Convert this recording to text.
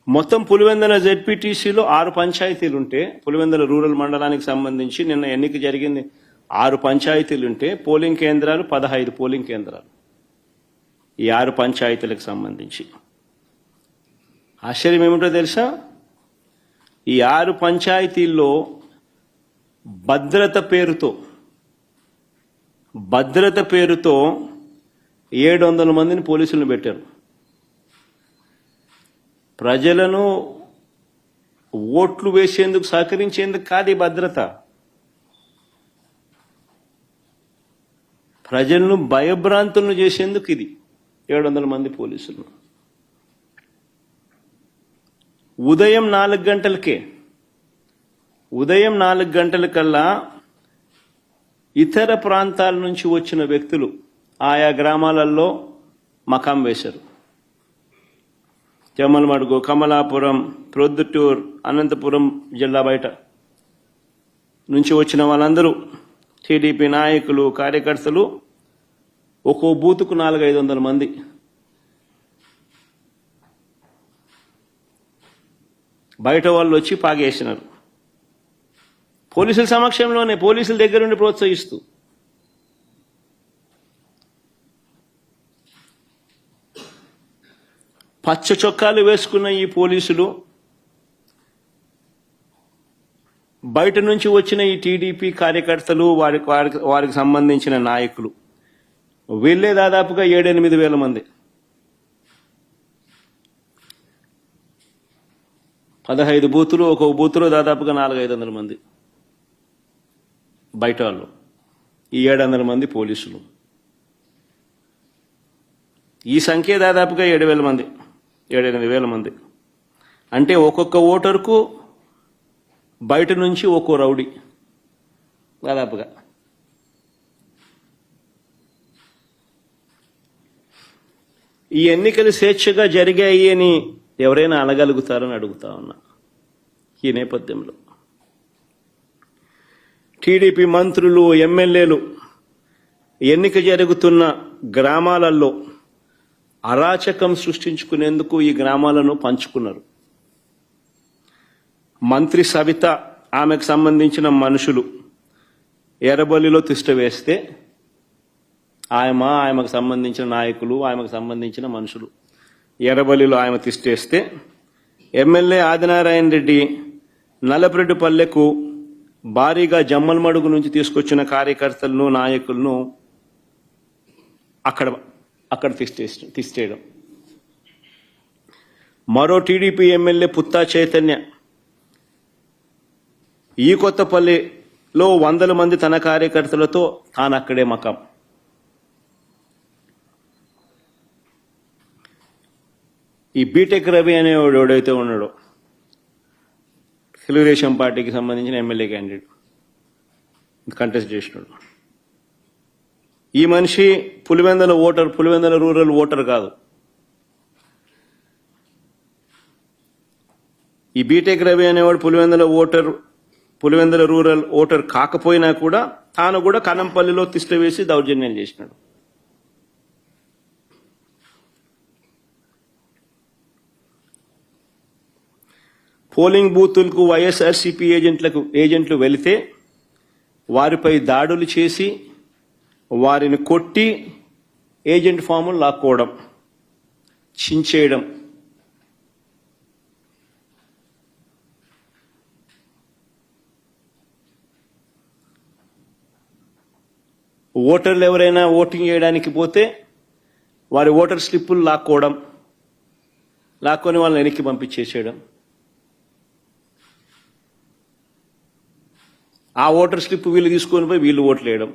మొత్తం పులివెందుల జెడ్పీటీసీలో 6 పంచాయతీలు ఉంటే, పులివెందుల రూరల్ మండలానికి సంబంధించి నిన్న ఎన్నిక జరిగింది. 6 పంచాయతీలు ఉంటే పోలింగ్ కేంద్రాలు 15 పోలింగ్ కేంద్రాలు ఈ 6 పంచాయతీలకు సంబంధించి. ఆశ్చర్యం ఏమిటో తెలుసా? ఈ 6 పంచాయతీల్లో భద్రత పేరుతో 700 మందిని పోలీసులను పెట్టారు. ప్రజలను ఓట్లు వేసేందుకు సహకరించేందుకు కాదు ఈ భద్రత, ప్రజలను భయభ్రాంతులను చేసేందుకు ఇది 700 మంది పోలీసులు. ఉదయం 4 గంటలకల్లా ఇతర ప్రాంతాల నుంచి వచ్చిన వ్యక్తులు ఆయా గ్రామాలలో మకాం వేశారు. జమ్మలమడుగు, కమలాపురం, ప్రొద్దుటూర్, అనంతపురం జిల్లా బయట నుంచి వచ్చిన వాళ్ళందరూ టీడీపీ నాయకులు, కార్యకర్తలు ఒక్కో బూతుకు 400-500 మంది. బయట వాళ్ళు వచ్చి పాగేసినారు. పోలీసుల సమక్షంలోనే, పోలీసుల దగ్గరుండి ప్రోత్సహిస్తూ. పచ్చ చొక్కాలు వేసుకున్న ఈ పోలీసులు బయట నుంచి వచ్చిన ఈ టీడీపీ కార్యకర్తలు, వారికి సంబంధించిన నాయకులు వీళ్ళే దాదాపుగా 7-8 వేల మంది. 15 బూతులు, ఒక్కొక్క బూతులో దాదాపుగా 400-500 మంది బయట వాళ్ళు, ఈ 700 మంది పోలీసులు. ఈ సంఖ్య దాదాపుగా 7,000 మంది, 7-8 వేల మంది. అంటే ఒక్కొక్క ఓటరుకు బయట నుంచి ఒక్కో రౌడీ దాదాపుగా. ఈ ఎన్నికలు స్వేచ్ఛగా జరిగాయి అని ఎవరైనా అనగలుగుతారని అడుగుతా ఉన్నా. ఈ నేపథ్యంలో టీడీపీ మంత్రులు, ఎమ్మెల్యేలు ఎన్నిక జరుగుతున్న గ్రామాలలో అరాచకం సృష్టించుకునేందుకు ఈ గ్రామాలను పంచుకున్నారు. మంత్రి సవిత, ఆమెకు సంబంధించిన మనుషులు ఎర్రబల్లిలో తిష్ట వేస్తే, ఆమెకు సంబంధించిన నాయకులు, ఆమెకు సంబంధించిన మనుషులు ఎర్రబల్లిలో ఆమె తిష్టేస్తే, ఎమ్మెల్యే ఆదినారాయణ రెడ్డి నల్లపరెడ్డిపల్లెకు భారీగా జమ్మలమడుగు నుంచి తీసుకొచ్చిన కార్యకర్తలను, నాయకులను అక్కడ తిష్టేయడం. మరో టీడీపీ ఎమ్మెల్యే పుత్తా చైతన్య ఈ కొత్తపల్లిలో 100 మంది తన కార్యకర్తలతో తాను అక్కడే మకాం. ఈ బీటెక్ రవి అనేవాడు ఎవడైతే ఉన్నాడో, తెలుగుదేశం పార్టీకి సంబంధించిన ఎమ్మెల్యే క్యాండిడేట్, కంటెస్ట్ చేసినాడు. ఈ మనిషి పులివెందుల రూరల్ ఓటర్ కాదు. ఈ బీటెక్ రవి అనేవాడు పులివెందుల రూరల్ ఓటర్ కాకపోయినా కూడా తాను కూడా కనంపల్లిలో తిష్ట వేసి దౌర్జన్యం చేసినాడు. పోలింగ్ బూతులకు వైఎస్ఆర్సీపీ ఏజెంట్లు వెళితే వారిపై దాడులు చేసి, వారిని కొట్టి ఏజెంట్ ఫాములు లాక్కోవడం, చించేయడం. ఓటర్లు ఎవరైనా ఓటింగ్ చేయడానికి పోతే వారి ఓటర్ స్లిప్పులు లాక్కొని వాళ్ళని వెనక్కి పంపించేసేయడం. ఆ ఓటర్ స్లిప్ వీళ్ళు తీసుకొని పోయి వీళ్ళు ఓట్లు వేయడం.